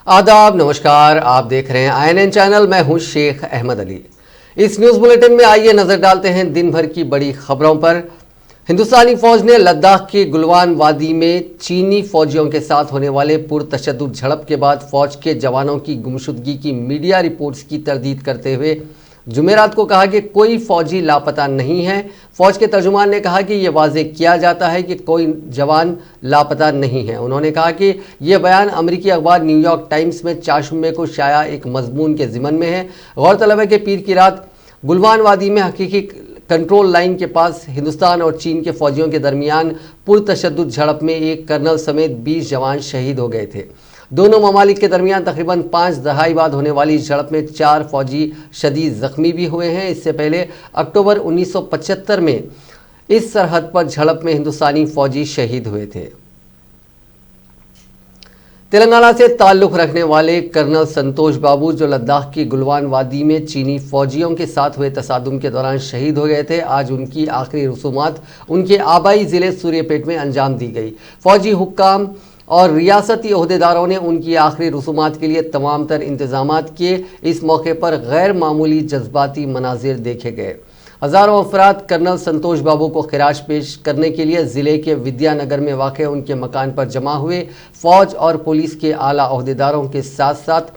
आदाब, नमस्कार। आप देख रहे हैं INN चैनल। मैं हूं शेख अहमद अली। इस न्यूज़ बुलेटिन में आइए नजर डालते हैं दिन भर की बड़ी खबरों पर। हिंदुस्तानी फौज ने लद्दाख की गुलवान वादी में चीनी फौजियों के साथ होने वाले पुरतशद्दुद झड़प के बाद फौज के जवानों की गुमशुदगी की मीडिया रिपोर्ट्स की तरदीद करते हुए जुमेरात को कहा कि कोई फौजी लापता नहीं है। फौज के तर्जुमान ने कहा कि यह वाज़े किया जाता है कि कोई जवान लापता नहीं है। उन्होंने कहा कि यह बयान अमेरिकी अखबार न्यूयॉर्क टाइम्स में 4 जुम्मे को शाया एक मजमून के ज़िमन में है। गौरतलब है कि पीर की रात गुलवान वादी में हकीकी कंट्रोल लाइन के पास हिंदुस्तान और चीन के फौजियों के दरमियान पुरतशद्दुद झड़प में एक कर्नल समेत 20 जवान शहीद हो गए थे। दोनों ममालिक के दरमियान तकरीबन 5 दहाई बाद होने वाली इस झड़प में 4 फौजी शदीद जख्मी भी हुए हैं। इससे पहले अक्टूबर 1975 में इस सरहद पर झड़प में हिंदुस्तानी फौजी शहीद हुए थे। तेलंगाना से ताल्लुक़ रखने वाले कर्नल संतोष बाबू, जो लद्दाख की गुलवान वादी में चीनी फौजियों के साथ हुए तसादुम के दौरान शहीद हो गए थे, आज उनकी आखिरी रसूमात उनके आबाई ज़िले सूर्यपेट में अंजाम दी गई। फौजी हुक्काम और रियासती ओहदेदारों ने उनकी आखिरी रसूमात के लिए तमाम तर इंतजामात किए। इस मौके पर गैर मामूली जज्बाती मनाजिर देखे गए। हज़ारों अफराद कर्नल संतोष बाबू को खिराज पेश करने के लिए ज़िले के विद्यानगर में वाक़े उनके मकान पर जमा हुए। फ़ौज और पुलिस के आला ओहदेदारों के साथ साथ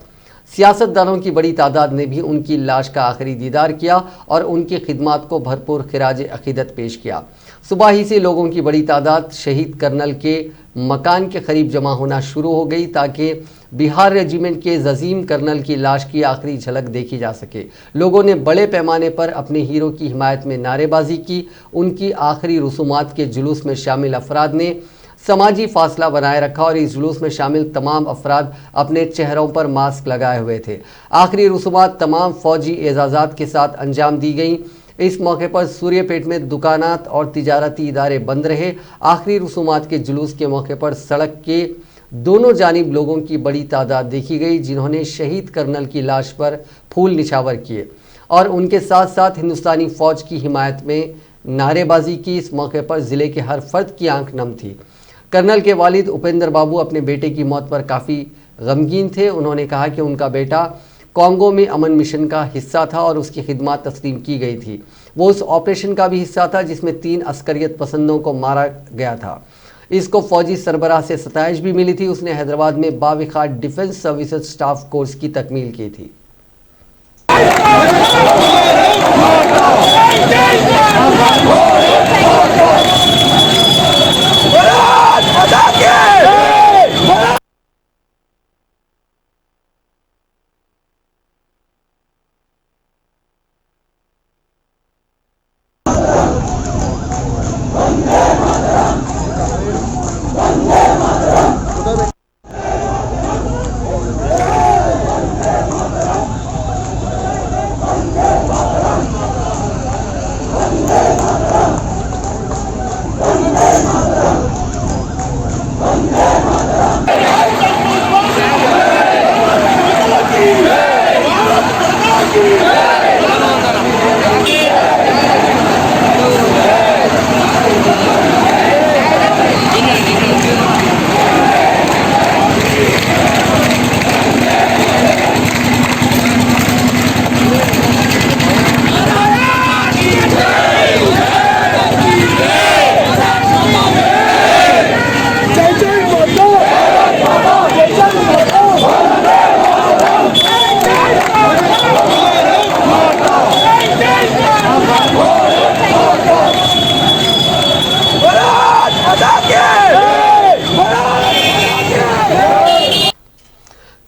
सियासतदानों की बड़ी तादाद ने भी उनकी लाश का आखिरी दीदार किया और उनकी खिदमात को भरपूर खिराज अक़ीदत पेश किया। सुबह ही से लोगों की बड़ी तादाद शहीद कर्नल के मकान के करीब जमा होना शुरू हो गई ताकि बिहार रेजिमेंट के ज़जीम कर्नल की लाश की आखिरी झलक देखी जा सके। लोगों ने बड़े पैमाने पर अपने हीरो की हिमायत में नारेबाजी की। उनकी आखिरी रसूमात के जुलूस में शामिल अफराद ने समाजी फासला बनाए रखा और इस जुलूस में शामिल तमाम अफराद अपने चेहरों पर मास्क लगाए हुए थे। आखिरी रसूमात तमाम फौजी एजाज़ात के साथ अंजाम दी गई। इस मौके पर सूर्यपेट में दुकानात और तिजारती इदारे बंद रहे। आखिरी रसूमात के जुलूस के मौके पर सड़क के दोनों जानिब लोगों की बड़ी तादाद देखी गई, जिन्होंने शहीद कर्नल की लाश पर फूल निछावर किए और उनके साथ साथ हिंदुस्तानी फ़ौज की हिमायत में नारेबाजी की। इस मौके पर ज़िले के हर फर्द की आंख नम थी। कर्नल के वालिद उपेंद्र बाबू अपने बेटे की मौत पर काफ़ी गमगीन थे। उन्होंने कहा कि उनका बेटा कॉन्गो में अमन मिशन का हिस्सा था और उसकी खिदमत तस्लीम की गई थी। वो उस ऑपरेशन का भी हिस्सा था जिसमें 3 अस्करियत पसंदों को मारा गया था। इसको फौजी सरबराह से सताइश भी मिली थी। उसने हैदराबाद में बाविखार डिफेंस सर्विसेज स्टाफ कोर्स की तकमील की थी।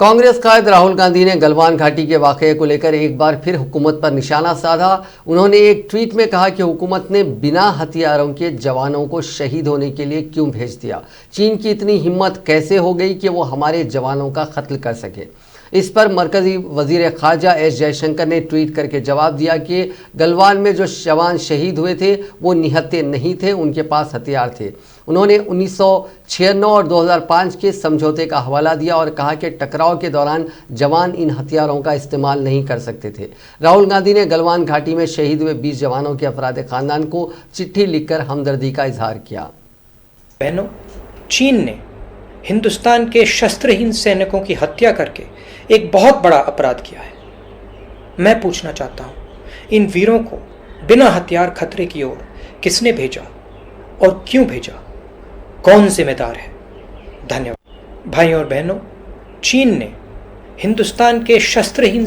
कांग्रेस कायद राहुल गांधी ने गलवान घाटी के वाक़े को लेकर एक बार फिर हुकूमत पर निशाना साधा। उन्होंने एक ट्वीट में कहा कि हुकूमत ने बिना हथियारों के जवानों को शहीद होने के लिए क्यों भेज दिया। चीन की इतनी हिम्मत कैसे हो गई कि वो हमारे जवानों का कत्ल कर सके। इस पर मरकजी वजीर खारजा एस जयशंकर ने ट्वीट करके जवाब दिया कि गलवान में जो जवान शहीद हुए थे वो निहत्थे नहीं थे, उनके पास हथियार थे। उन्होंने 1996 और 2005 के समझौते का हवाला दिया और कहा कि टकराव के दौरान जवान इन हथियारों का इस्तेमाल नहीं कर सकते थे। राहुल गांधी ने गलवान घाटी में शहीद हुए 20 जवानों के अफराद ख़ानदान को चिट्ठी लिखकर हमदर्दी का इजहार किया। बहनों, चीन ने ہندوستان کے شسترہین سینکوں کی ہتیا کر کے ایک بہت بڑا اپرادھ کیا ہے۔ میں پوچھنا چاہتا ہوں، ان ویروں کو بنا ہتھیار خطرے کی اور کس نے بھیجا اور کیوں بھیجا؟ کون ذمہ دار ہے؟ دھنیہ واد۔ بھائیوں اور بہنوں، چین نے ہندوستان کے شسترہین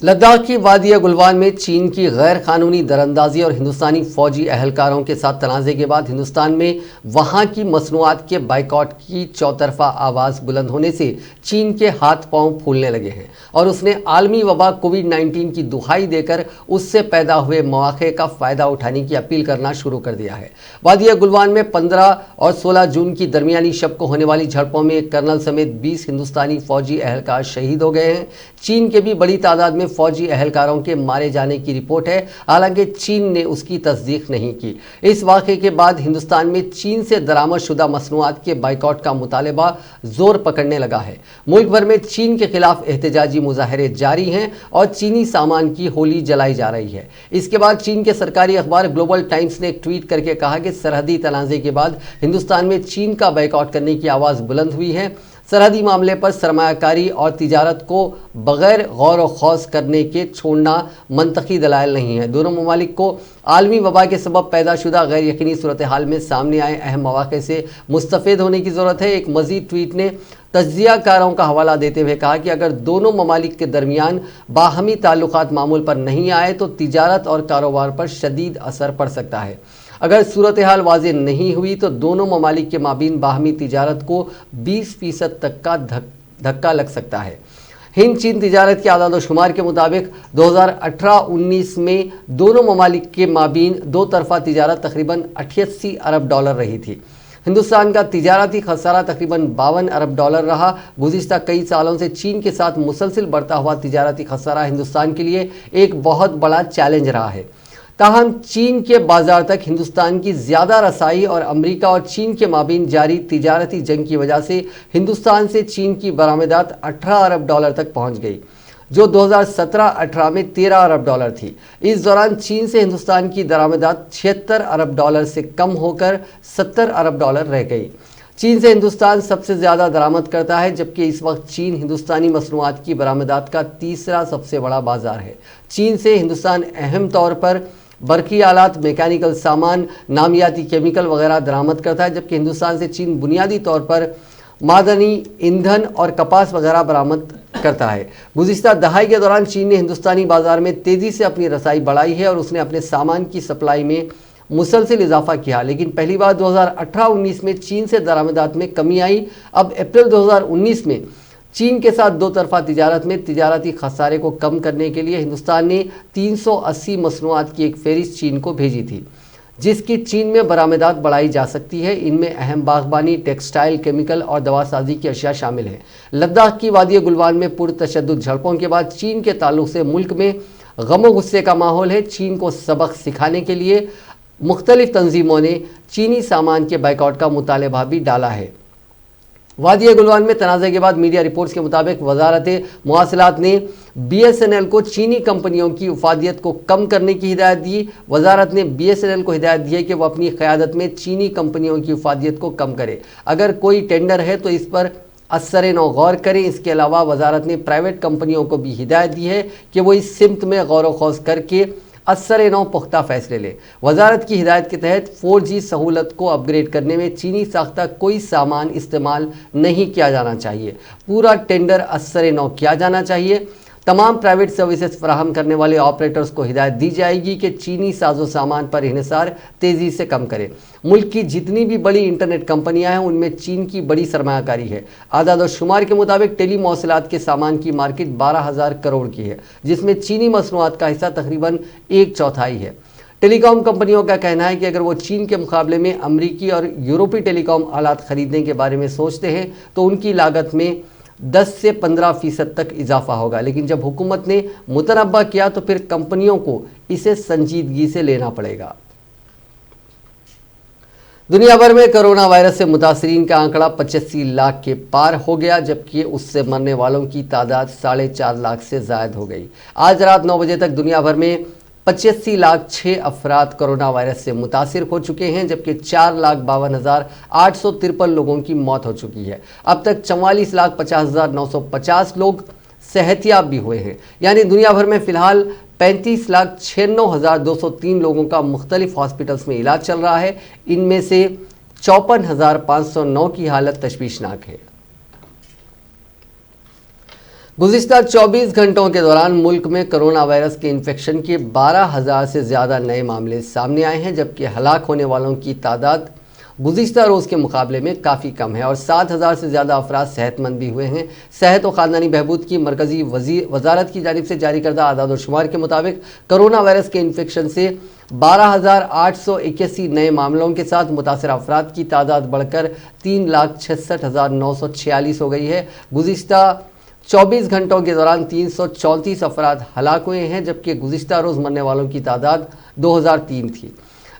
لداخ کی وادی گلوان میں چین کی غیر قانونی دراندازی اور ہندوستانی فوجی اہلکاروں کے ساتھ تنازع کے بعد ہندوستان میں وہاں کی مصنوعات کے بائیکاٹ کی چوطرفہ آواز بلند ہونے سے چین کے ہاتھ پاؤں پھولنے لگے ہیں اور اس نے عالمی وبا کووڈ-19 کی دہائی دے کر اس سے پیدا ہوئے مواقع کا فائدہ اٹھانے کی اپیل کرنا شروع کر دیا ہے۔ وادی گلوان میں 15 اور 16 جون کی درمیانی شب کو ہونے والی جھڑپوں میں ایک کرنل سمیت 20 ہندوستانی فوجی اہلکار شہید ہو گئے ہیں۔ چین کے بھی بڑی تعداد میں فوجی اہلکاروں کے مارے جانے کی رپورٹ ہے، حالانکہ چین نے اس کی تصدیق نہیں کی۔ اس واقعے کے بعد ہندوستان میں چین سے درآمد شدہ مصنوعات کے بائیکاٹ کا مطالبہ زور پکڑنے لگا ہے۔ ملک بھر میں چین کے خلاف احتجاجی مظاہرے جاری ہیں اور چینی سامان کی ہولی جلائی جا رہی ہے۔ اس کے بعد چین کے سرکاری اخبار گلوبل ٹائمز نے ایک ٹویٹ کر کے کہا کہ سرحدی تنازع کے بعد ہندوستان میں چین کا بائیکاٹ کرنے کی آواز بلند ہوئی ہے۔ سرحدی معاملے پر سرمایہ کاری اور تجارت کو بغیر غور و خوض کرنے کے چھوڑنا منطقی دلائل نہیں ہے۔ دونوں ممالک کو عالمی وبا کے سبب پیدا شدہ غیر یقینی صورتحال میں سامنے آئے اہم مواقع سے مستفید ہونے کی ضرورت ہے۔ ایک مزید ٹویٹ نے تجزیہ کاروں کا حوالہ دیتے ہوئے کہا کہ اگر دونوں ممالک کے درمیان باہمی تعلقات معمول پر نہیں آئے تو تجارت اور کاروبار پر شدید اثر پڑ سکتا ہے۔ اگر صورتحال واضح نہیں ہوئی تو دونوں ممالک کے مابین باہمی تجارت کو 20% تک کا دھکا لگ سکتا ہے۔ ہند چین تجارت کے اعداد و شمار کے مطابق 2018-19 میں دونوں ممالک کے مابین دو طرفہ تجارت تقریباً 88 ارب ڈالر رہی تھی۔ ہندوستان کا تجارتی خسارہ تقریباً 52 ارب ڈالر رہا۔ گزشتہ کئی سالوں سے چین کے ساتھ مسلسل بڑھتا ہوا تجارتی خسارہ ہندوستان کے لیے ایک بہت بڑا چیلنج رہا ہے۔ تاہم چین کے بازار تک ہندوستان کی زیادہ رسائی اور امریکہ اور چین کے مابین جاری تجارتی جنگ کی وجہ سے ہندوستان سے چین کی برآمدات 18 ارب ڈالر تک پہنچ گئی، جو 2017-18 میں 13 ارب ڈالر تھی۔ اس دوران چین سے ہندوستان کی درآمدات 76 ارب ڈالر سے کم ہو کر 70 ارب ڈالر رہ گئی۔ چین سے ہندوستان سب سے زیادہ درآمد کرتا ہے، جبکہ اس وقت چین ہندوستانی مصنوعات کی برآمدات کا تیسرا سب سے بڑا بازار ہے۔ چین سے ہندوستان اہم طور پر برقی آلات، میکینیکل سامان، نامیاتی کیمیکل وغیرہ درآمد کرتا ہے، جبکہ ہندوستان سے چین بنیادی طور پر معدنی ایندھن اور کپاس وغیرہ برآمد کرتا ہے۔ گزشتہ دہائی کے دوران چین نے ہندوستانی بازار میں تیزی سے اپنی رسائی بڑھائی ہے اور اس نے اپنے سامان کی سپلائی میں مسلسل اضافہ کیا، لیکن پہلی بار 2018-19 میں چین سے درآمدات میں کمی آئی۔ اب اپریل 2019 میں چین کے ساتھ دو طرفہ تجارت میں تجارتی خسارے کو کم کرنے کے لیے ہندوستان نے 380 مصنوعات کی ایک فہرست چین کو بھیجی تھی، جس کی چین میں برآمدات بڑھائی جا سکتی ہے۔ ان میں اہم باغبانی، ٹیکسٹائل، کیمیکل اور دوا سازی کی اشیاء شامل ہیں۔ لداخ کی وادی گلوان میں پرتشدد جھڑپوں کے بعد چین کے تعلق سے ملک میں غم و غصے کا ماحول ہے۔ چین کو سبق سکھانے کے لیے مختلف تنظیموں نے چینی سامان کے بائیکاٹ کا مطالبہ بھی ڈالا ہے۔ وادی گلوان میں تنازع کے بعد میڈیا رپورٹس کے مطابق وزارت مواصلات نے BSNL کو چینی کمپنیوں کی افادیت کو کم کرنے کی ہدایت دی۔ وزارت نے BSNL کو ہدایت دی ہے کہ وہ اپنی قیادت میں چینی کمپنیوں کی افادیت کو کم کرے۔ اگر کوئی ٹینڈر ہے تو اس پر اثر نو غور کریں۔ اس کے علاوہ وزارت نے پرائیویٹ کمپنیوں کو بھی ہدایت دی ہے کہ وہ اس سمت میں غور و خوض کر کے اثر نو پختہ فیصلے لے۔ وزارت کی ہدایت کے تحت 4G سہولت کو اپ گریڈ کرنے میں چینی ساختہ کوئی سامان استعمال نہیں کیا جانا چاہیے۔ پورا ٹینڈر اثر نو کیا جانا چاہیے۔ تمام پرائیویٹ سروسز فراہم کرنے والے آپریٹرز کو ہدایت دی جائے گی کہ چینی ساز و سامان پر انحصار تیزی سے کم کریں۔ ملک کی جتنی بھی بڑی انٹرنیٹ کمپنیاں ہیں ان میں چین کی بڑی سرمایہ کاری ہے۔ اعداد و شمار کے مطابق ٹیلی مواصلات کے سامان کی مارکیٹ 12,000 کروڑ کی ہے، جس میں چینی مصنوعات کا حصہ تقریباً 1/4 ہے۔ ٹیلی کام کمپنیوں کا کہنا ہے کہ اگر وہ چین کے مقابلے میں امریکی اور یورپی ٹیلی کام آلات خریدنے کے بارے میں سوچتے ہیں تو ان کی لاگت میں 10 سے 15% تک اضافہ ہوگا، لیکن جب حکومت نے متنبہ کیا تو پھر کمپنیوں کو اسے سنجیدگی سے لینا پڑے گا۔ دنیا بھر میں کرونا وائرس سے متاثرین کا آنکڑا 85 لاکھ کے پار ہو گیا، جبکہ اس سے مرنے والوں کی تعداد 4.5 لاکھ سے زائد ہو گئی۔ آج رات 9 بجے تک دنیا بھر میں 85,06,000 अफराद कोरोना वायरस से मुतासिर हो चुके हैं, जबकि 4,52,853 लोगों की मौत हो चुकी है। अब तक 44,50,950 लोग सेहतियाब भी हुए हैं। यानी दुनिया भर में फिलहाल 35,96,203 लोगों का मुख्तलिफ हॉस्पिटल्स में इलाज चल रहा है। इनमें से 54,509 की हालत तशवीशनाक है। गुज़िश्ता 24 घंटों के दौरान मुल्क में कोरोना वायरस के इन्फेक्शन के 12,000 से ज़्यादा नए मामले सामने आए हैं, जबकि हलाक होने वालों की तादाद गुज़िश्ता रोज़ के मुकाबले में काफ़ी कम है और 7,000 से ज़्यादा अफराद सेहतमंद भी हुए हैं। सेहत और ख़ानदानी बहबूद की मरकज़ी वज़ारत की जानिब से जारी करदा आदाद और शुमार के मुताबिक कोरोना वायरस के इन्फेक्शन से 12,881 नए मामलों के साथ मुतासर अफराद की तादाद बढ़कर 3,66,946 हो गई है। गुज़िश्ता 24 घंटों के दौरान 334 अफराद हलाक हुए हैं, जबकि गुज़िश्ता रोज़ मरने वालों की तादाद 2003 थी।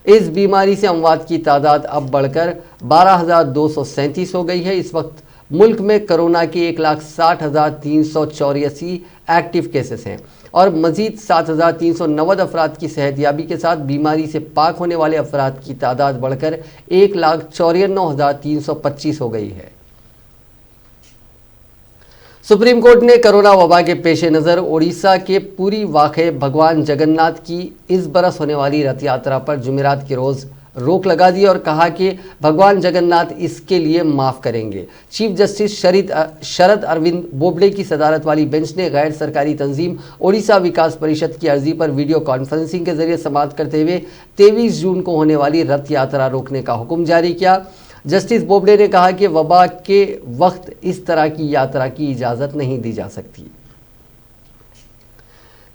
इस बीमारी से अमवात की तादाद अब बढ़कर 12,237 हो गई है। इस वक्त मुल्क में कोरोना के 1,60,384 एक्टिव केसेस हैं और मजीद 7,390 अफराद की सेहतयाबी के साथ बीमारी से पाक होने वाले अफराद की तादाद बढ़कर 1,94,325 हो गई है। सुप्रीम कोर्ट ने कोरोना वबा के पेश नज़र ओडिशा के पुरी वाक़े भगवान जगन्नाथ की इस बरस होने वाली रथ यात्रा पर जुमेरात के रोज़ रोक लगा दी और कहा कि भगवान जगन्नाथ इसके लिए माफ़ करेंगे। चीफ जस्टिस शरद अरविंद बोबडे की सदारत वाली बेंच ने गैर सरकारी तंजीम ओडिशा विकास परिषद की अर्जी पर वीडियो कॉन्फ्रेंसिंग के जरिए समाअत करते हुए 23 जून को होने वाली रथ यात्रा रोकने का हुक्म जारी किया। जस्टिस बोबडे ने कहा कि वबा के वक्त इस तरह की यात्रा की इजाज़त नहीं दी जा सकती।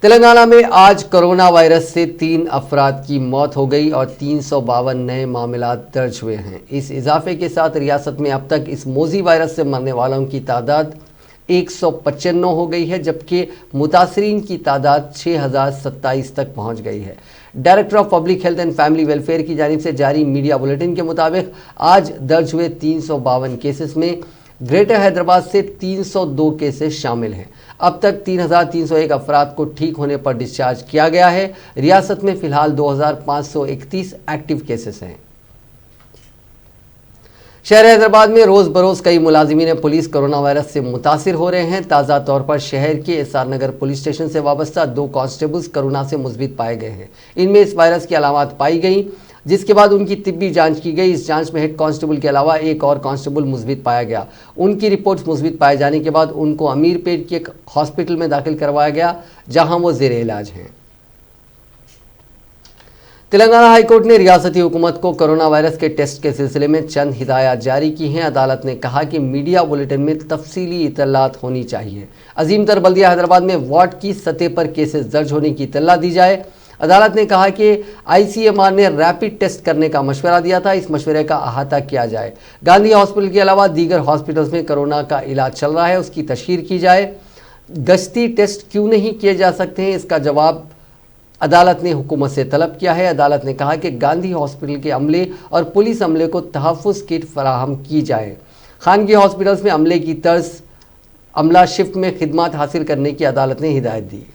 तेलंगाना में आज कोरोना वायरस से 3 अफराद की मौत हो गई और 352 नए मामला दर्ज हुए हैं। इस इजाफे के साथ रियासत में अब तक इस मोज़ी वायरस से मरने वालों की तादाद 195 हो गई है, जबकि मुतासरीन की तादाद 6,027 तक पहुंच गई है। Director of public health and family welfare की जानिब से जारी मीडिया बुलेटिन के मुताबिक आज दर्ज हुए 352 केसेस में ग्रेटर हैदराबाद से 302 केसेस शामिल हैं। अब तक 3,301 अफराद को ठीक होने पर डिस्चार्ज किया गया है। रियासत में फिलहाल 2,531 एक्टिव केसेस हैं। शहर हैदराबाद में रोज़ बरोज़ कई मुलाजिमीन पुलिस कोरोना वायरस से मुतासिर हो रहे हैं। ताज़ा तौर पर शहर के एसआर नगर पुलिस स्टेशन से वाबस्ता 2 कांस्टेबल्स कोरोना से मुस्बित पाए गए हैं। इनमें इस वायरस की अलामत पाई गई, जिसके बाद उनकी तिब्बी जांच की गई। इस जांच में हेड कांस्टेबल के अलावा एक और कांस्टेबल मुस्बित पाया गया। उनकी रिपोर्ट मुस्बित पाए जाने के बाद उनको अमीरपेट के एक हॉस्पिटल में दाखिल करवाया गया, जहां वो ज़ेरे इलाज हैं। तेलंगाना हाईकोर्ट ने रियासती हुकूमत को कोरोना वायरस के टेस्ट के सिलसिले में चंद हिदायत जारी की हैं। अदालत ने कहा कि मीडिया बुलेटिन में तफसीली इतलात होनी चाहिए। अजीम तर बल्दिया हैदराबाद में वार्ड की सतह पर केसेस दर्ज होने की इतला दी जाए। अदालत ने कहा कि ICMR ने रैपिड टेस्ट करने का मशवरा दिया था, इस मशवरे का अहाता किया जाए। गांधी हॉस्पिटल के अलावा दीगर हॉस्पिटल्स में कोरोना का इलाज चल रहा है, उसकी तशहीर की जाए। गश्ती टेस्ट क्यों नहीं किए जा सकते हैं, इसका जवाब अदालत ने हुकूमत से तलब किया है। अदालत ने कहा कि गांधी हॉस्पिटल के अमले और पुलिस अमले को तहफ़्फ़ुज़ किट फराहम की जाए। खानगी हॉस्पिटल्स में अमले की तर्ज अमला शिफ्ट में खिदमत हासिल करने की अदालत ने हिदायत दी।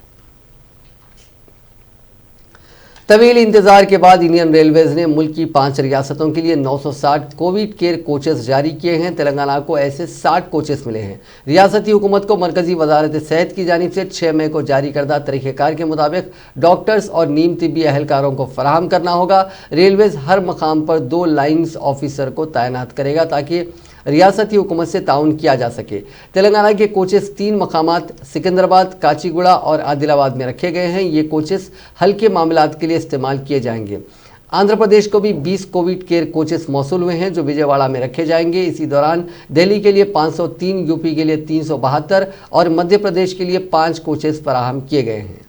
तवील इंतजार के बाद इंडियन रेलवेज ने मुल्क की 5 रियासतों के लिए 960 कोविड केयर कोचेस जारी किए हैं। तेलंगाना को ऐसे 60 कोचेस मिले हैं। रियासती हुकूमत को मरकजी वजारत सेहत की जानिब से 6 मई को जारी करदा तरीक़ेकार के मुताबिक डॉक्टर्स और नीम तिब्बी अहलकारों को फराहम करना होगा। रेलवेज हर मकाम पर 2 लाइन्स ऑफिसर को तैनात करेगा ताकि रियासती हुकूमत से ताउन किया जा सके। तेलंगाना के कोचेस 3 मकामात सिकंदराबाद, काचीगुड़ा और आदिलाबाद में रखे गए हैं। ये कोचेस हल्के मामलात के लिए इस्तेमाल किए जाएंगे। आंध्र प्रदेश को भी 20 कोविड केयर कोचेस मौसूल हुए हैं जो विजयवाड़ा में रखे जाएंगे। इसी दौरान दिल्ली के लिए 503, यूपी के लिए 372 और मध्य प्रदेश के लिए 5 कोचेस फराहम किए गए हैं।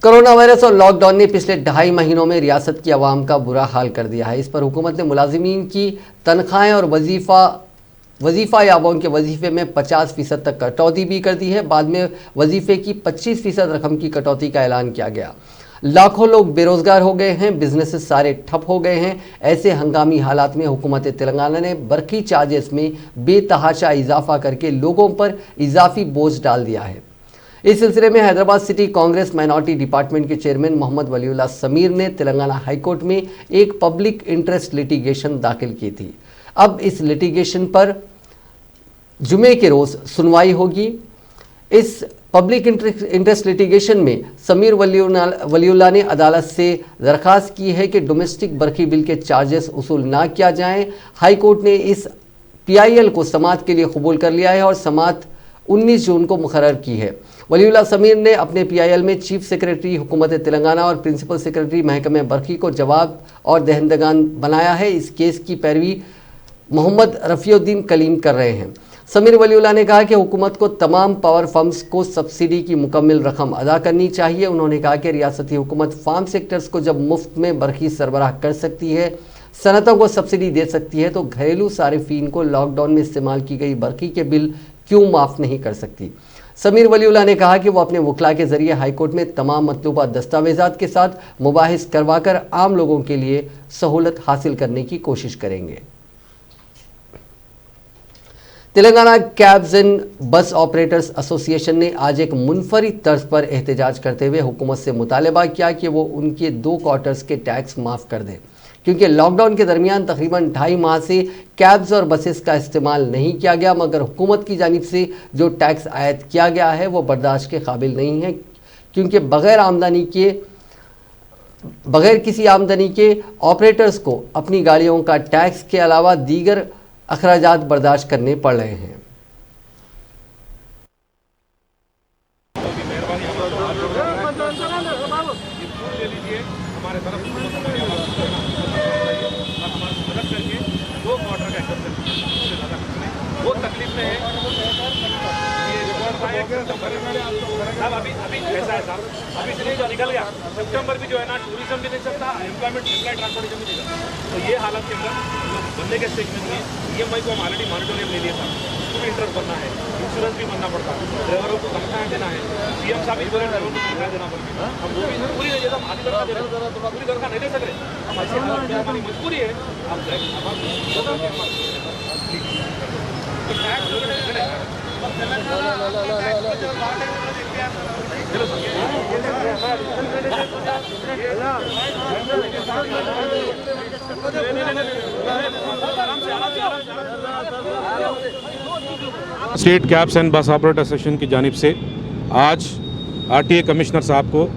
कोरोना वायरस और लॉकडाउन ने पिछले 2.5 महीनों में रियासत की आवाम का बुरा हाल कर दिया है। इस पर हुकूमत ने मुलाजिमीन की तनख्वाहें और वजीफ़ा याबों के वजीफ़े में 50% तक कटौती भी कर दी है। बाद में वजीफ़े की 25% रकम की कटौती का ऐलान किया गया। लाखों लोग बेरोजगार हो गए हैं, बिजनेसेस सारे ठप हो गए हैं। ऐसे हंगामी हालात में हुकूमत तेलंगाना ने बरकी चार्जेस में बेतहाशा इजाफा करके लोगों पर इजाफी बोझ डाल दिया है। इस सिलसिले में Hyderabad city Congress minority department के चेयरमैन मोहम्मद वलीउल्लाह समीर ने तेलंगाना हाईकोर्ट में एक पब्लिक इंटरेस्ट लिटिगेशन दाखिल की थी। अब इस लिटिगेशन पर जुमे के रोज सुनवाई होगी। इस पब्लिक इंटरेस्ट लिटिगेशन में समीर वलीउल्लाह ने अदालत से दरखास्त की है कि डोमेस्टिक बरखी बिल के चार्जेस वसूल ना किया जाएं। हाई कोर्ट ने इस PIL को समाअत के लिए कबूल कर लिया है और समाअत 19 जून को मुकर्रर की है। वलीउल्लाह समीर ने अपने PIL में चीफ सेक्रेटरी हुकूमत तेलंगाना और प्रिंसिपल सेक्रेटरी महकमे बरखी को जवाब और दहनदगान बनाया है। इस केस की पैरवी मोहम्मद रफ़ीउद्दीन कलीम कर रहे हैं। समीर वलीउल्लाह ने कहा कि हुकूमत को तमाम पावर फर्म्स को सब्सिडी की मुकम्मल रकम अदा करनी चाहिए। उन्होंने कहा कि रियासती हुकूमत फार्म सेक्टर्स को जब मुफ्त में बरखी सरबराह कर सकती है, सनतों को सब्सिडी दे सकती है, तो घरेलू सारिफीन को लॉकडाउन में इस्तेमाल की गई बरखी के बिल क्यों माफ़ नहीं कर सकती। समीर वलीउल्लाह ने कहा कि वो अपने वकला के ज़रिए हाईकोर्ट में तमाम मतलूबा दस्तावेज़ात के साथ मुबाहिस करवाकर आम लोगों के लिए सहूलत हासिल करने की कोशिश करेंगे। Telangana cabs and bus operators association ने आज एक मुनफरिद तर्ज पर एहतजाज करते हुए हुकूमत से मुतालबा किया कि वो उनके 2 क्वार्टर्स के टैक्स माफ़ कर दें, क्योंकि लॉकडाउन के दरमियान तकरीबन 2.5 माह से कैब्स और बसेस का इस्तेमाल नहीं किया गया, मगर हुकूमत की जानिब से जो टैक्स आयद किया गया है वो बर्दाश्त के काबिल नहीं है, क्योंकि बग़ैर किसी आमदनी के ऑपरेटर्स को अपनी गाड़ियों का टैक्स के अलावा दीगर अखराजात बर्दाश्त करने पड़ रहे हैं। वो तकलीफ में है। साहब अभी ऐसा है साहब, अभी इसलिए जो निकल गया सितंबर भी जो है ना, टूरिज्म भी नहीं सकता, एम्प्लॉय ट्रांसपोर्टेशन भी नहीं सकता। तो ये हालत के अंदर लोग बनने के स्टेज में EMI को हम ऑलरेडी मॉनिटोरियम ले लिया था, उसको भी इंटरेस्ट भरना है, इंश्योरेंस भी भरना पड़ता है, ड्राइवरों को तनख्वाहें देना है, CM साहब इंश्योरेंस ड्राइवर को तनख्वाह देना पड़ता है। हम वो भी पूरी नहीं देता, हम आधी तनख्वाह दे रहे, पूरी तनख्वाह नहीं दे सक रहे। हम ऐसी हालत में हमारी मजबूरी है। State cabs and bus operator association की जानिब से आज RTA कमिश्नर साहब को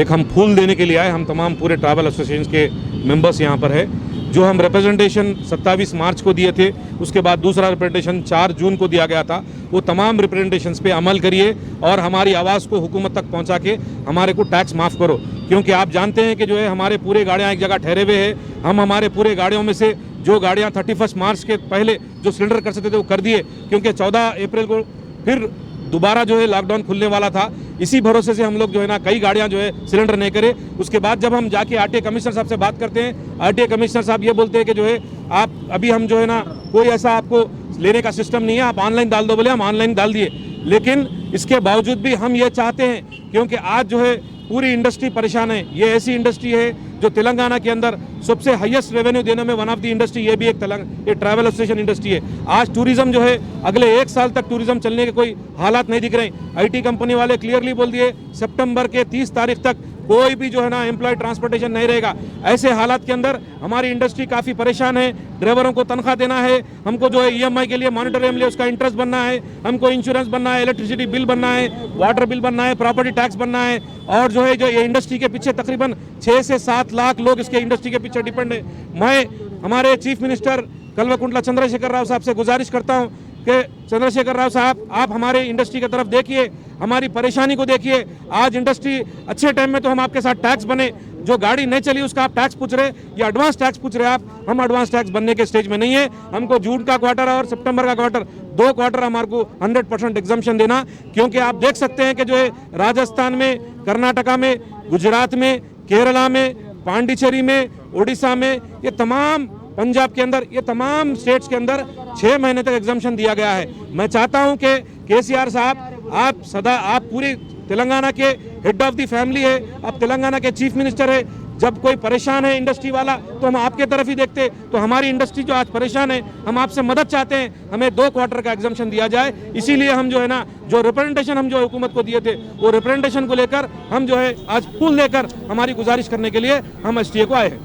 एक हम फूल देने के लिए आए। हम तमाम पूरे ट्रैवल एसोसिएशन के मेंबर्स यहाँ पर है। जो हम रिप्रेजेंटेशन 27 मार्च को दिए थे, उसके बाद दूसरा रिप्रेजेंटेशन 4 जून को दिया गया था, वो तमाम रिप्रेजेंटेशंस पे अमल करिए और हमारी आवाज़ को हुकूमत तक पहुँचा के हमारे को टैक्स माफ़ करो। क्योंकि आप जानते हैं कि जो है हमारे पूरे गाड़ियाँ एक जगह ठहरे हुए हैं। हम हमारे पूरे गाड़ियों में से जो गाड़ियाँ 31 मार्च के पहले जो सिलेंडर कर सकते थे वो कर दिए, क्योंकि 14 अप्रैल को फिर दोबारा जो है लॉकडाउन खुलने वाला था। इसी भरोसे से हम लोग जो है ना कई गाड़ियां जो है सिलेंडर नहीं करे। उसके बाद जब हम जाके RTA कमिश्नर साहब से बात करते हैं, RTA कमिश्नर साहब ये बोलते हैं कि जो है आप अभी हम जो है ना कोई ऐसा आपको लेने का सिस्टम नहीं है, आप ऑनलाइन डाल दो। बोले हम ऑनलाइन डाल दिए, लेकिन इसके बावजूद भी हम ये चाहते हैं, क्योंकि आज जो है पूरी इंडस्ट्री परेशान है। ये ऐसी इंडस्ट्री है जो तेलंगाना के अंदर सबसे हाईएस्ट रेवेन्यू देने में वन ऑफ द इंडस्ट्री, ये भी एक ट्रैवल एसोसिएशन इंडस्ट्री है। आज टूरिज्म जो है अगले 1 साल तक टूरिज्म चलने के कोई हालात नहीं दिख रहे। IT कंपनी वाले क्लियरली बोल दिए सितंबर के 30 तारीख तक कोई भी जो है ना एम्प्लॉय ट्रांसपोर्टेशन नहीं रहेगा। ऐसे हालात के अंदर हमारी इंडस्ट्री काफ़ी परेशान है। ड्राइवरों को तनख्वाह देना है, हमको जो है EMI के लिए मॉनिटरियम लिए उसका इंटरेस्ट बनना है, हमको इंश्योरेंस बनना है, इलेक्ट्रिसिटी बिल बनना है, वाटर बिल बनना है, प्रॉपर्टी टैक्स बनना है। और जो है जो ये इंडस्ट्री के पीछे तकरीबन 6 से 7 लाख लोग इसके इंडस्ट्री के पीछे डिपेंड है। मैं हमारे चीफ मिनिस्टर कल्वकुंटला चंद्रशेखर राव साहब से गुजारिश करता हूँ कि चंद्रशेखर राव साहब आप हमारे इंडस्ट्री की तरफ देखिए, हमारी परेशानी को देखिए। आज इंडस्ट्री अच्छे टाइम में तो हम आपके साथ टैक्स बने, जो गाड़ी नहीं चली उसका आप टैक्स पूछ रहे या एडवांस टैक्स पूछ रहे आप। हम एडवांस टैक्स बनने के स्टेज में नहीं है। हमको जून का क्वार्टर और सितंबर का क्वार्टर 2 क्वार्टर हमारे को 100% एग्जम्पशन देना, क्योंकि आप देख सकते हैं कि जो है राजस्थान में, कर्नाटका में, गुजरात में, केरला में, पांडिचेरी में, उड़ीसा में, ये तमाम पंजाब के अंदर, ये तमाम स्टेट्स के अंदर 6 महीने तक एग्जम्पशन दिया गया है। मैं चाहता हूं कि KCR साहब आप पूरी तेलंगाना के हेड ऑफ द फैमिली है, आप तेलंगाना के चीफ मिनिस्टर है, जब कोई परेशान है इंडस्ट्री वाला तो हम आपके तरफ ही देखते, तो हमारी इंडस्ट्री जो आज परेशान है, हम आपसे मदद चाहते हैं, हमें 2 क्वार्टर का एग्जम्पशन दिया जाए। इसीलिए हम जो है ना, जो रिप्रेजेंटेशन हम जो हुकूमत को दिए थे, वो रिप्रेजेंटेशन को लेकर हम जो है आज फूल लेकर हमारी गुजारिश करने के लिए हम एसटीए को आए हैं।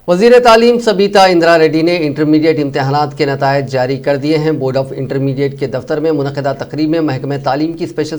वज़ीर तालीम सबीता इंदिरा रेड्डी ने इंटरमीडिएट इम्तहानात के नतायज जारी कर दिए हैं। बोर्ड ऑफ इंटरमीडिएट के दफ्तर में मुनक़दा तकरीब में महकमे तालीम की special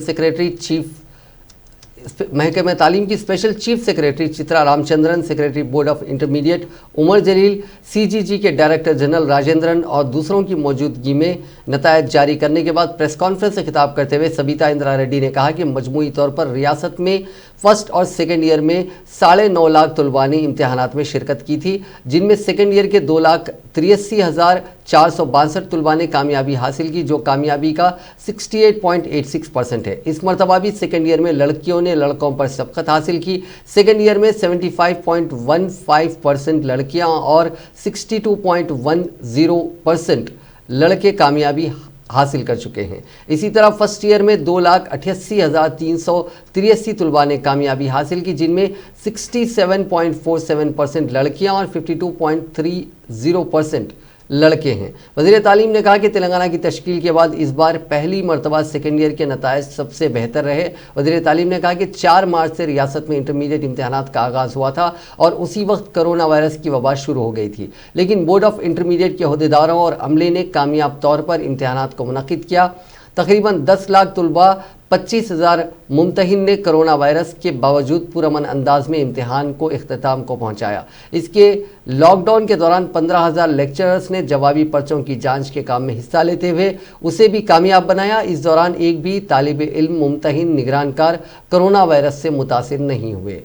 chief secretary Chitra Ramachandran, secretary board of intermediate Umar Jalil, CGG के डायरेक्टर जनरल राजेंद्रन और दूसरों की मौजूदगी में नतायज जारी करने के बाद प्रेस कॉन्फ्रेंस से खिताब करते हुए सबीता इंदिरा रेड्डी ने कहा कि मजमूई तौर पर रियासत में फर्स्ट और सेकेंड ईयर में 9.5 लाख तलबा ने इम्तहानात में शिरकत की थी, जिनमें सेकेंड ईयर के 2,83,462 तलबा ने कामयाबी हासिल की, जो कामयाबी का 68.86% है। इस मरतबा भी सेकेंड ईयर में लड़कियों ने लड़कों पर सबकत हासिल की। सेकेंड ईयर में 75.15% लड़कियां और 62.10% लड़के कामयाबी हासिल कर चुके हैं। इसी तरह फर्स्ट ईयर में 2,88,383 तलबा ने कामयाबी हासिल की, जिनमें 67.47% लड़कियां और 52.30% लड़के हैं। वज़ीर तालीम ने कहा कि तेलंगाना की तश्कील के बाद इस बार पहली मरतबा सेकेंड ईयर के नताइज सबसे बेहतर रहे। वज़ीर तालीम ने कहा कि 4 मार्च से रियासत में इंटरमीडिएट इम्तहानात का आगाज़ हुआ था और उसी वक्त कोरोना वायरस की वबा शुरू हो गई थी, लेकिन बोर्ड ऑफ इंटरमीडिएट के अहदेदारों और अमले ने कामयाब तौर पर इम्तहानात को मुनक़िद किया। तकरीबन 10 लाख तलबा 25,000 मुमतहिन ने कोरोना वायरस के बावजूद पुरअमन अंदाज में इम्तिहान को इख्तिताम को पहुंचाया। इसके लॉकडाउन के दौरान 15,000 लेक्चरर्स ने जवाबी पर्चों की जांच के काम में हिस्सा लेते हुए उसे भी कामयाब बनाया। इस दौरान एक भी तालिब इल्म, मुमतहिन, निगरानकार कोरोना वायरस से मुतासिर नहीं हुए।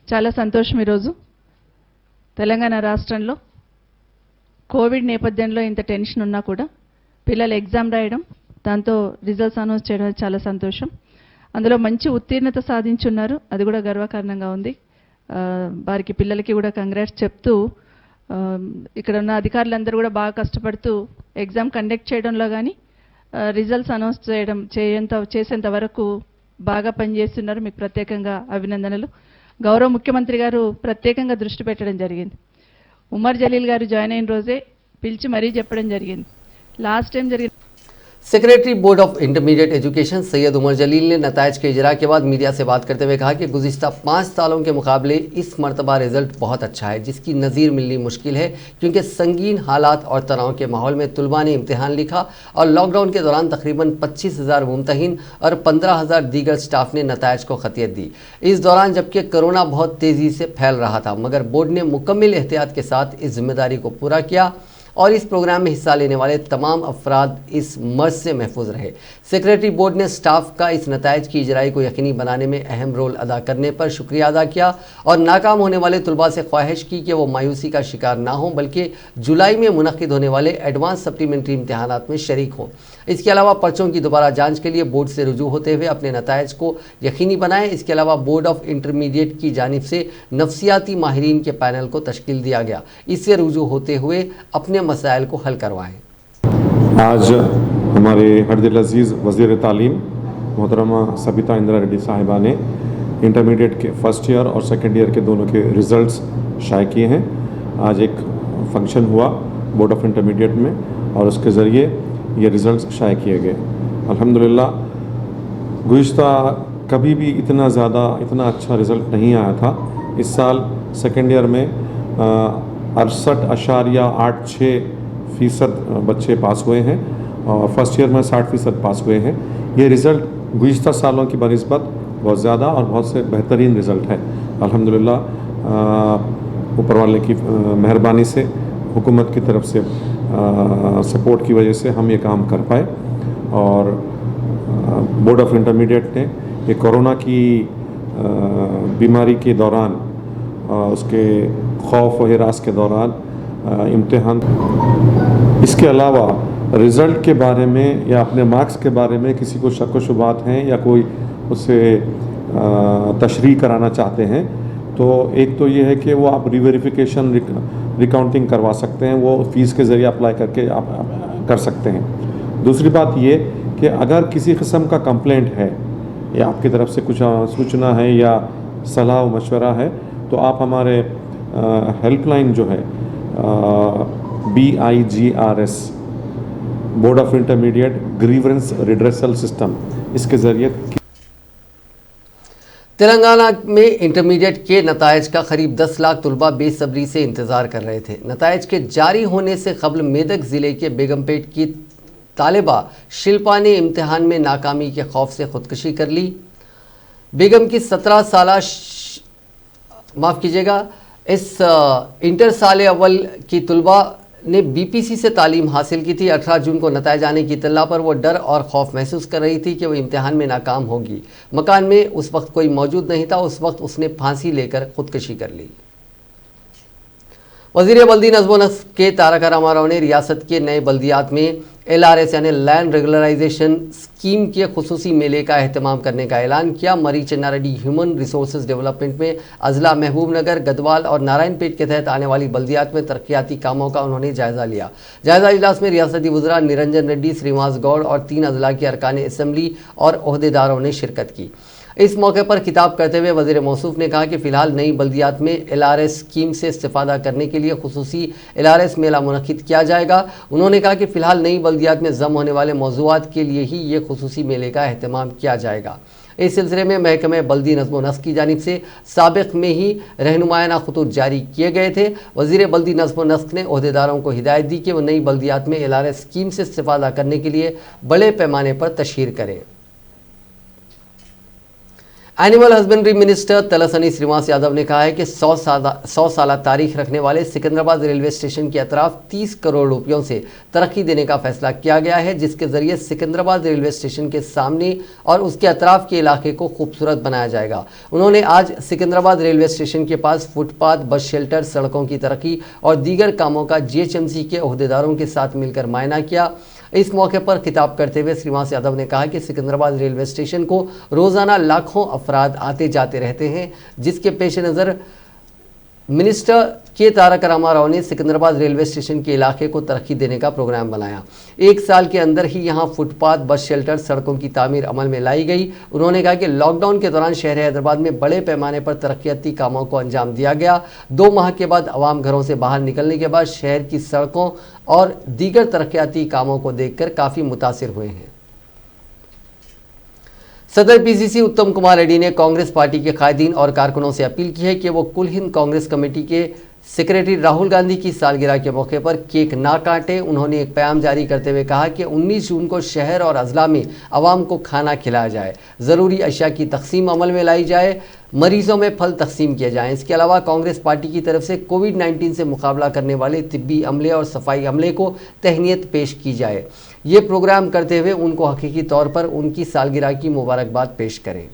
చాలా సంతోషం ఈరోజు తెలంగాణ రాష్ట్రంలో కోవిడ్ నేపథ్యంలో ఇంత టెన్షన్ ఉన్నా కూడా పిల్లలు ఎగ్జామ్ రాయడం, దాంతో రిజల్ట్స్ అనౌన్స్ చేయడం చాలా సంతోషం. అందులో మంచి ఉత్తీర్ణత సాధించున్నారు, అది కూడా గర్వకారణంగా ఉంది. వారికి పిల్లలకి కూడా కంగ్రాట్స్ చెప్తూ ఇక్కడ ఉన్న అధికారులందరూ కూడా బాగా కష్టపడుతూ ఎగ్జామ్ కండక్ట్ చేయడంలో కానీ రిజల్ట్స్ అనౌన్స్ చేసేంత వరకు బాగా పనిచేస్తున్నారు. మీకు ప్రత్యేకంగా అభినందనలు. గౌరవ ముఖ్యమంత్రి గారు ప్రత్యేకంగా దృష్టి పెట్టడం జరిగింది. ఉమర్ జలీల్ గారు జాయిన్ అయిన రోజే పిలిచి మరీ చెప్పడం జరిగింది. लास्ट टाइम జరిగిన secretary board of intermediate education Syed Umar Jalil ने नताइज के इजरा के बाद मीडिया से बात करते हुए कहा कि गुज़िश्ता 5 सालों के मुकाबले इस मरतबा रिज़ल्ट बहुत अच्छा है, जिसकी नज़ीर मिलनी मुश्किल है, क्योंकि संगीन हालात और तनाव के माहौल में तलबा ने इम्तिहान लिखा और लॉकडाउन के दौरान तकरीबन 25,000 मुमतहिन और 15,000 दीगर स्टाफ ने नताइज को खतियत दी। इस दौरान जबकि कोरोना बहुत तेज़ी से फैल रहा था, मगर बोर्ड ने मुकम्मल एहतियात के साथ इस जिम्मेदारी को पूरा किया और इस प्रोग्राम में हिस्सा लेने वाले तमाम अफराद इस मर्ज से महफूज रहे। सेक्रेटरी बोर्ड ने स्टाफ का इस नताइज की इजराई को यकीनी बनाने में अहम रोल अदा करने पर शुक्रिया अदा किया और नाकाम होने वाले तलबा से ख्वाहिश की कि वो मायूसी का शिकार ना हों, बल्कि जुलाई में मुनक़िद होने वाले एडवांस सप्लीमेंट्री इम्तहानात में शरीक हों। इसके अलावा पर्चों की दोबारा जांच के लिए बोर्ड से रुजू होते हुए अपने नताइज को यकीनी बनाएं। इसके अलावा बोर्ड ऑफ इंटरमीडिएट की जानिब से नफ्सियाती माहिरीन के पैनल को तश्कील दिया गया, इससे रुजू होते हुए अपने मसाइल को हल करवाएं। आज हमारे हरदिल अजीज़ वज़ीर तालीम मोहतरमा सबीता इंदिरा रेड्डी साहिबा ने इंटरमीडिएट के फर्स्ट ईयर और सेकेंड ईयर के दोनों के रिज़ल्ट्स शाये किए हैं। आज एक फंक्शन हुआ बोर्ड ऑफ इंटरमीडिएट में और उसके ज़रिए ये रिज़ल्ट्स शाये किए गए। अल्हम्दुलिल्लाह गुज़िश्ता कभी भी इतना अच्छा रिज़ल्ट नहीं आया था। इस साल सेकेंड ईयर में 68.86% बच्चे पास हुए हैं और फर्स्ट ईयर में 60% पास हुए हैं। ये रिज़ल्ट गुज़िश्ता सालों की बनिस्बत बहुत ज़्यादा और बहुत से बेहतरीन रिज़ल्ट है। अल्हम्दुलिल्लाह ऊपर वाले की मेहरबानी से, हुकूमत की तरफ से सपोर्ट की वजह से हम ये काम कर पाए और बोर्ड ऑफ इंटरमीडिएट ने ये कोरोना की बीमारी के दौरान उसके खौफ व हिरास के दौरान इम्तिहान, इसके अलावा रिज़ल्ट के बारे में या अपने मार्क्स के बारे में किसी को शक व शुबात हैं या कोई उससे तशरीह कराना चाहते हैं तो एक तो ये है कि वो आप रीवेरिफिकेशन रिकाउंटिंग करवा सकते हैं, वो फ़ीस के ज़रिए अप्लाई करके आप कर सकते हैं। दूसरी बात ये कि अगर किसी किस्म का कंप्लेंट है या आपकी तरफ से कुछ सूचना है या सलाह व मशवरा है तो आप हमारे हेल्पलाइन जो है BIGRS board of intermediate grievance redressal system इसके ज़रिए तेलंगाना में इंटरमीडिएट के नतायज का करीब 10 लाख तलबा बेसब्री से इंतज़ार कर रहे थे। नतायज के जारी होने से कबल मेदक ज़िले के बेगमपेट की तालिबा शिल्पा ने इम्तिहान में नाकामी के खौफ से खुदकुशी कर ली। बेगम की 17 साला माफ़ कीजिएगा इस इंटर साल अव्वल की तलबा ने BPC से तालीम हासिल की थी। 18 जून को नतायज आने की इत्तला पर वो डर और खौफ महसूस कर रही थी कि वो इम्तिहान में नाकाम होगी। मकान में उस वक्त कोई मौजूद नहीं था। उस वक्त उसने फांसी लेकर खुदकुशी कर ली। वज़ीर बल्दी नज़्म नस्क के तारक रामाराव ने रियासत के नए बल्दियात में LRS यानी लैंड रेगुलराइजेशन स्कीम के खुसूसी मेले का अहतमाम करने का ऐलान किया। मरी चन्नारेड्डी ह्यूमन रिसोर्सेज डेवलपमेंट में अजला महबूब नगर, गदवाल और नारायणपेट के तहत आने वाली बल्दियात में तरक्याती कामों का उन्होंने जायजा लिया। जायजा इजलास में रियासती वज़रा निरंजन रेड्डी, श्रीनिवास गौड़ और 3 अजला के अरकान असम्बली और ओहदेदारों ने शिरकत की। इस मौके पर खिताब करते हुए वज़ीर मौसूफ ने कहा कि फ़िलहाल नई बल्दियात में LRS स्कीम से इस्तिफ़ादा करने के लिए खुसूसी LRS मेला मुनक़िद किया जाएगा। उन्होंने कहा कि फ़िलहाल नई बल्दियात में ज़म होने वाले मौज़ूआत के लिए ही ये खुसूसी मेले का अहतमाम किया जाएगा। इस सिलसिले में महकमे बल्दी नज़्म नस्क की जानिब से साबिक़ में ही रहनुमायाना खतूत जारी किए गए थे। वज़ीर बल्दी नज़्म नस्क ने ओहदेदारों को हिदायत दी कि वो नई बल्दियात में LRS स्कीम से इस्तिफ़ादा करने के लिए बड़े पैमाने पर तशहीर करें। Animal husbandry minister Talasani Srinivas Yadav ने कहा है कि 100 साल तारीख रखने वाले सिकंदराबाद रेलवे स्टेशन के अतराफ 30 करोड़ रुपयों से तरक्की देने का फैसला किया गया है, जिसके जरिए सिकंदराबाद रेलवे स्टेशन के सामने और उसके अतराफ के इलाके को खूबसूरत बनाया जाएगा। उन्होंने आज सिकंदराबाद रेलवे स्टेशन के पास फुटपाथ, बस शेल्टर, सड़कों की तरक्की और दीगर कामों का GHMC के ओहदेदारों के साथ मिलकर मायना किया। इस मौके पर खिताब करते हुए श्रीनिवास यादव ने कहा कि सिकंदराबाद रेलवे स्टेशन को रोज़ाना लाखों अफराद आते जाते रहते हैं, जिसके पेश नज़र मिनिस्टर के तारक रामाराव ने सिकंदराबाद रेलवे स्टेशन के इलाके को तरक्की देने का प्रोग्राम बनाया। 1 साल के अंदर ही यहां फुटपाथ, बस शेल्टर, सड़कों की तामीर अमल में लाई गई। उन्होंने कहा कि लॉकडाउन के दौरान शहर हैदराबाद में बड़े पैमाने पर तरक्याती कामों को अंजाम दिया गया। 2 माह के बाद आवाम घरों से बाहर निकलने के बाद शहर की सड़कों और दीगर तरक्याती कामों को देखकर काफ़ी मुतासिर हुए हैं। सदर PCC उत्तम कुमार रेड्डी ने कांग्रेस पार्टी के कायदीन और कारकुनों से अपील की है कि वो कुल हिंद कांग्रेस कमेटी के सेक्रेटरी राहुल गांधी की सालगिरह के मौके पर केक ना काटें। उन्होंने एक पैगाम जारी करते हुए कहा कि 19 जून को शहर और अजला में आवाम को खाना खिलाया जाए, ज़रूरी अशिया की तकसीम अमल में लाई जाए, मरीजों में फल तकसीम किए जाएं। इसके अलावा कांग्रेस पार्टी की तरफ से कोविड-19 से मुकाबला करने वाले तिब्बी अमले और सफाई अमले को तहनीत पेश की जाए। ये प्रोग्राम करते हुए उनको हकीकी तौर पर उनकी सालगिरह की मुबारकबाद पेश करें।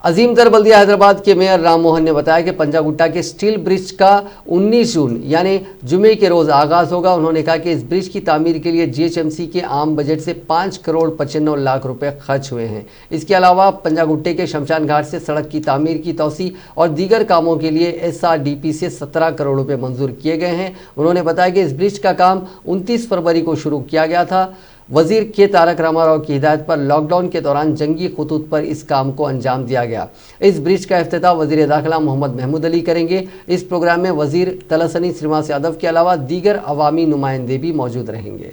अजीम तर बल्दिया हैदराबाद के मेयर राम मोहन ने बताया कि पंजागुट्टा के स्टील ब्रिज का 19 जून यानी जुमे के रोज़ आगाज़ होगा। उन्होंने कहा कि इस ब्रिज की तामीर के लिए GHMC के आम बजट से 5 करोड़ 95 लाख रुपए खर्च हुए हैं। इसके अलावा पंजागुट्टे के शमशान घाट से सड़क की तामीर की तौसी और दीगर कामों के लिए SRDP से 17 करोड़ रुपए मंजूर किए गए हैं। उन्होंने बताया कि इस ब्रिज का काम 29 फरवरी को शुरू किया गया था। वजीर के तारक रामाराव की हिदायत पर लॉकडाउन के दौरान जंगी खतूत पर इस काम को अंजाम दिया गया। इस ब्रिज का इफ्तिताह वजीर दाखिला मोहम्मद महमूद अली करेंगे। इस प्रोग्राम में वजीर तलसानी श्रीनिवास यादव के अलावा दीगर अवामी नुमाइंदे भी मौजूद रहेंगे।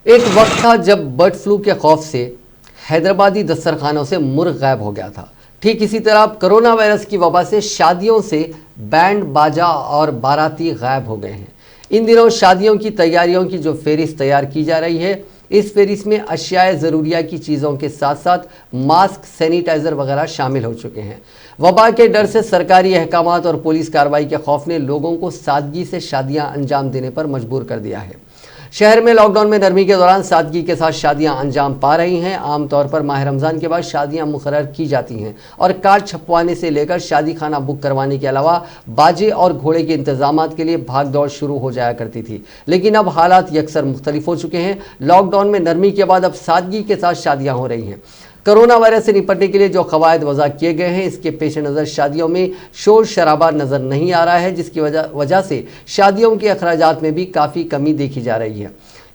एक वक्त था जब बर्ड फ्लू के खौफ से हैदराबादी दस्तरखानों से मुर्ग गायब हो गया था। ठीक इसी तरह अब कोरोना वायरस की वजह से शादियों से बैंड बाजा और बाराती गायब हो गए हैं। इन दिनों शादियों की तैयारियों की जो फहरिस्त तैयार की जा रही है, इस फहरिस्त में अशियाए ज़रूरिया की चीज़ों के साथ साथ मास्क, सैनिटाइज़र वगैरह शामिल हो चुके हैं। वबा के डर से सरकारी अहकामात और पुलिस कार्रवाई के खौफ ने लोगों को सादगी से शादियां अंजाम देने पर मजबूर कर दिया है। शहर में लॉकडाउन में नरमी के दौरान सादगी के साथ शादियां अंजाम पा रही हैं। आमतौर पर माह रमज़ान के बाद शादियां मुकर्रर की जाती हैं और कार्ड छपवाने से लेकर शादी खाना बुक करवाने के अलावा बाजे और घोड़े के इंतजामात के लिए भाग दौड़ शुरू हो जाया करती थी। लेकिन अब हालात यकसर मुख्तलिफ हो चुके हैं। लॉकडाउन में नरमी के बाद अब सादगी के साथ शादियाँ हो रही हैं। कोरोना वायरस से निपटने के लिए जो कवायद वज़ा किए गए हैं, इसके पेश नज़र शादियों में शोर शराबा नज़र नहीं आ रहा है, जिसकी वजह से शादियों के अखराजात में भी काफ़ी कमी देखी जा रही है,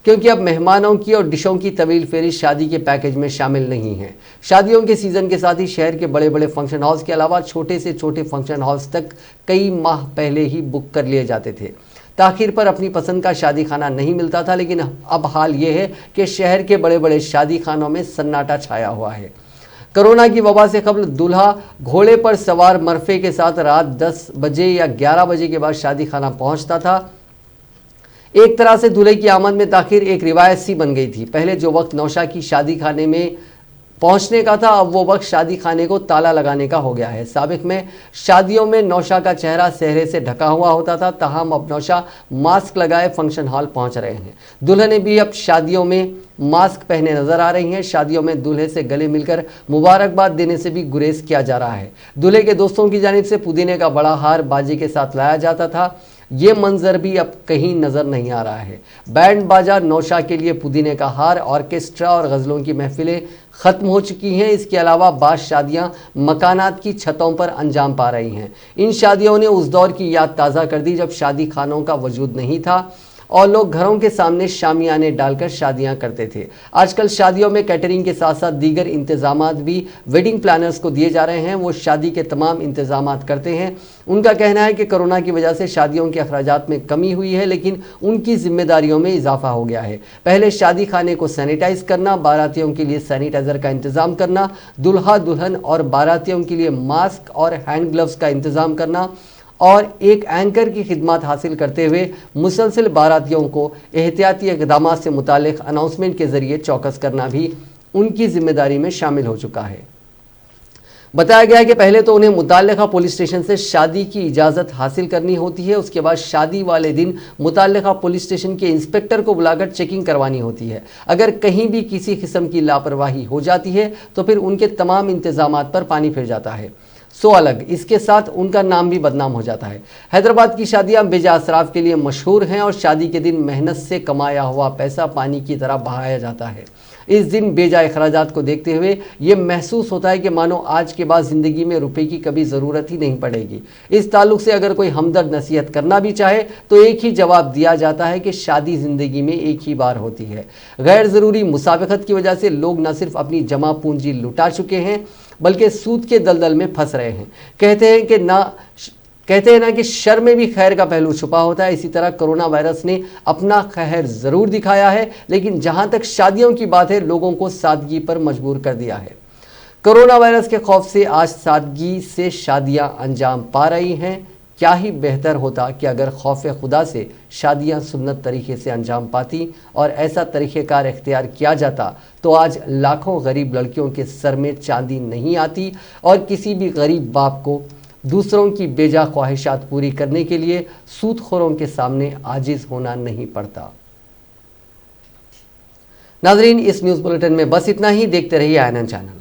क्योंकि अब मेहमानों की और डिशों की तवील फेरी शादी के पैकेज में शामिल नहीं है। शादियों के सीज़न के साथ ही शहर के बड़े बड़े फंक्शन हॉल्स के अलावा छोटे से छोटे फंक्शन हॉल्स तक कई माह पहले ही बुक कर लिए जाते थे। ताखिर पर अपनी पसंद का शादी खाना नहीं मिलता था, लेकिन अब हाल ये है कि शहर के बड़े बड़े शादी खानों में सन्नाटा छाया हुआ है। कोरोना की वबा से कबल दूल्हा घोड़े पर सवार मरफे के साथ रात 10 बजे या 11 बजे के बाद शादी खाना पहुंचता था। एक तरह से दूल्हे की आमद में ताखिर एक रिवायत सी बन गई थी। पहले जो वक्त नौशा की शादी खाने में पहुंचने का था, अब वो वक्त शादी खाने को ताला लगाने का हो गया है। साबिक में शादियों में नौशा का चेहरा सेहरे से ढका हुआ होता था, ताहम अब नौशा मास्क लगाए फंक्शन हॉल पहुंच रहे हैं। दुल्हनें भी अब शादियों में मास्क पहने नजर आ रही हैं। शादियों में दूल्हे से गले मिलकर मुबारकबाद देने से भी गुरेज किया जा रहा है। दूल्हे के दोस्तों की जानिब से पुदीने का बड़ा हार बाजे के साथ लाया जाता था, ये मंजर भी अब कहीं नजर नहीं आ रहा है। बैंड बाजा, नौशा के लिए पुदीने का हार, ऑर्केस्ट्रा और गज़लों की महफिलें ख़त्म हो चुकी हैं। इसके अलावा बाज़ शादियां मकानात की छतों पर अंजाम पा रही हैं। इन शादियों ने उस दौर की याद ताज़ा कर दी जब शादी खानों का वजूद नहीं था और लोग घरों के सामने शामियाने डालकर शादियां करते थे। आजकल शादियों में कैटरिंग के साथ साथ दीगर इंतजामात भी वेडिंग प्लानर्स को दिए जा रहे हैं। वो शादी के तमाम इंतजामात करते हैं। उनका कहना है कि कोरोना की वजह से शादियों के अखराजात में कमी हुई है, लेकिन उनकी जिम्मेदारियों में इजाफा हो गया है। पहले शादी खाने को सैनिटाइज करना, बारातियों के लिए सैनिटाइजर का इंतजाम करना, दुल्हा दुल्हन और बारातियों के लिए मास्क और हैंड ग्लव्स का इंतजाम करना और एक एंकर की खिदमत हासिल करते हुए मुसलसिल बारातियों को एहतियाती इक़दाम से मुतालिक अनाउंसमेंट के ज़रिए चौकस करना भी उनकी जिम्मेदारी में शामिल हो चुका है। बताया गया है कि पहले तो उन्हें मुताल्लिका पुलिस स्टेशन से शादी की इजाज़त हासिल करनी होती है। उसके बाद शादी वाले दिन मुताल्लिका पुलिस स्टेशन के इंस्पेक्टर को बुलाकर चेकिंग करवानी होती है। अगर कहीं भी किसी किस्म की लापरवाही हो जाती है तो फिर उनके तमाम इंतजामात पर पानी फिर जाता है। सो अलग इसके साथ उनका नाम भी बदनाम हो जाता है। हैदराबाद की शादियां बेजा असराफ के लिए मशहूर हैं और शादी के दिन मेहनत से कमाया हुआ पैसा पानी की तरह बहाया जाता है। इस दिन बेजा अखराजात को देखते हुए ये महसूस होता है कि मानो आज के बाद ज़िंदगी में रुपए की कभी ज़रूरत ही नहीं पड़ेगी। इस ताल्लुक से अगर कोई हमदर्द नसीहत करना भी चाहे तो एक ही जवाब दिया जाता है कि शादी ज़िंदगी में एक ही बार होती है। गैर ज़रूरी मुसाबकत की वजह से लोग न सिर्फ अपनी जमा पूंजी लुटा चुके हैं बल्कि सूद के दलदल में फंस रहे हैं। कहते हैं ना कि शर में भी खैर का पहलू छुपा होता है। इसी तरह कोरोना वायरस ने अपना कहर ज़रूर दिखाया है, लेकिन जहां तक शादियों की बात है लोगों को सादगी पर मजबूर कर दिया है। कोरोना वायरस के खौफ से आज सादगी से शादियां अंजाम पा रही हैं। क्या ही बेहतर होता कि अगर खौफ खुदा से शादियां सुन्नत तरीके से अंजाम पाती और ऐसा तरीक़ेकार इख्तियार किया जाता तो आज लाखों गरीब लड़कियों के सर में चांदी नहीं आती और किसी भी गरीब बाप को दूसरों की बेजा ख्वाहिशात पूरी करने के लिए सूदखोरों के सामने आजिज होना नहीं पड़ता। नाजरीन, इस न्यूज़ बुलेटिन में बस इतना ही। देखते रहिए INN चैनल।